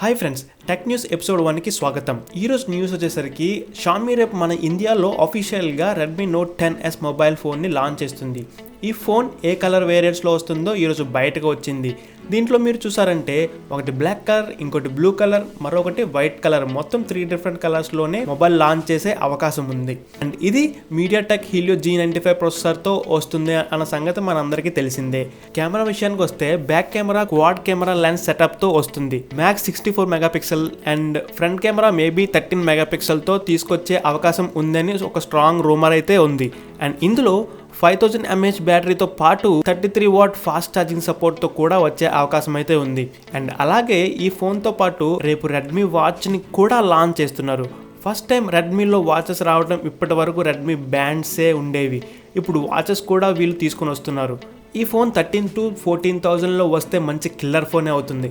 Hi friends, tech news episode 1కి స్వాగతం. ఈరోజు న్యూస్ వచ్చేసరికి షామీ రేపు మన ఇండియాలో అఫీషియల్గా రెడ్మీ నోట్ 10s మొబైల్ ఫోన్ని లాంచ్ చేస్తుంది. ఈ ఫోన్ ఏ కలర్ వేరియంట్స్లో వస్తుందో ఈరోజు బయటకు వచ్చింది. దీంట్లో మీరు చూసారంటే ఒకటి బ్లాక్ కలర్, ఇంకోటి బ్లూ కలర్, మరొకటి వైట్ కలర్, మొత్తం 3 డిఫరెంట్ కలర్స్లోనే మొబైల్ లాంచ్ చేసే అవకాశం ఉంది. అండ్ ఇది మీడియాటెక్ హీలియో G95 ప్రాసెసర్తో వస్తుంది అన్న సంగతి మనందరికీ తెలిసిందే. కెమెరా విషయానికి వస్తే back camera quad camera lens సెటప్తో వస్తుంది. Max 64 megapixel and front camera maybe 13 మెగాపిక్సెల్తో తీసుకొచ్చే అవకాశం ఉందని ఒక స్ట్రాంగ్ రూమర్ అయితే ఉంది. అండ్ ఇందులో 5000 mAh బ్యాటరీతో పాటు 33 వాట్ ఫాస్ట్ ఛార్జింగ్ సపోర్ట్తో కూడా వచ్చే అవకాశం అయితే ఉంది. అండ్ అలాగే ఈ ఫోన్తో పాటు రేపు రెడ్మీ వాచ్ని కూడా లాంచ్ చేస్తున్నారు. ఫస్ట్ టైం రెడ్మీలో వాచెస్ రావడం ఇప్పటి వరకు రెడ్మీ బ్యాండ్సే ఉండేవి. ఇప్పుడు వాచెస్ కూడా వీళ్ళు తీసుకొని వస్తున్నారు. ఈ ఫోన్ 13,000 to 14,000లో వస్తే మంచి కిల్లర్ ఫోనే అవుతుంది.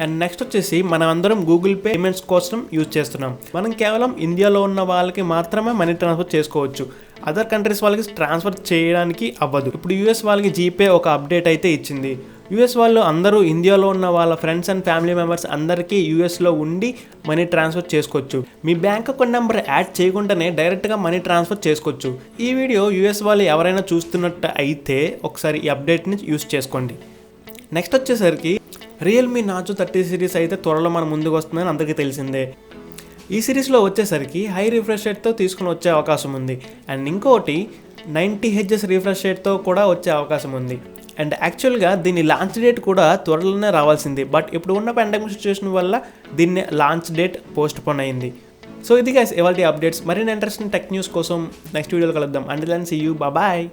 అండ్ నెక్స్ట్ వచ్చేసి మనం అందరం గూగుల్ పే పేమెంట్స్ కోసం యూజ్ చేస్తున్నాం. మనం కేవలం ఇండియాలో ఉన్న వాళ్ళకి మాత్రమే మనీ ట్రాన్స్ఫర్ చేసుకోవచ్చు. అదర్ కంట్రీస్ వాళ్ళకి ట్రాన్స్ఫర్ చేయడానికి అవ్వదు. ఇప్పుడు యూఎస్ వాళ్ళకి జీపే ఒక అప్డేట్ అయితే ఇచ్చింది. యూఎస్ వాళ్ళు అందరూ ఇండియాలో ఉన్న వాళ్ళ ఫ్రెండ్స్ అండ్ ఫ్యామిలీ మెంబర్స్ అందరికీ యూఎస్లో ఉండి మనీ ట్రాన్స్ఫర్ చేసుకోవచ్చు. మీ బ్యాంక్ అకౌంట్ నెంబర్ యాడ్ చేయకుండానే డైరెక్ట్గా మనీ ట్రాన్స్ఫర్ చేసుకోవచ్చు. ఈ వీడియో యూఎస్ వాళ్ళు ఎవరైనా చూస్తున్నట్టు అయితే ఒకసారి ఈ అప్డేట్ని యూస్ చేసుకోండి. నెక్స్ట్ వచ్చేసరికి Realme Narzo30 సిరీస్ అయితే త్వరలో మన ముందుకు వస్తుందని అందరికీ తెలిసిందే. ఈ సిరీస్లో వచ్చేసరికి హై రిఫ్రెష్ రేట్తో తీసుకుని వచ్చే అవకాశం ఉంది. అండ్ ఇంకోటి 90 Hz రిఫ్రెష్ రేట్తో కూడా వచ్చే అవకాశం ఉంది. అండ్ యాక్చువల్గా దీని లాంచ్ డేట్ కూడా త్వరలోనే రావాల్సింది. బట్ ఇప్పుడు ఉన్న పాండమిక్ సిచ్యువేషన్ వల్ల దీన్ని లాంచ్ డేట్ పోస్ట్ పోన్ అయింది. సో ఇది గైస్ ఇవాల్టి అప్డేట్స్. మరిన్ని ఇంట్రెస్టింగ్ టెక్ న్యూస్ కోసం నెక్స్ట్ వీడియోలో కలుద్దాం. Until then see you, bye.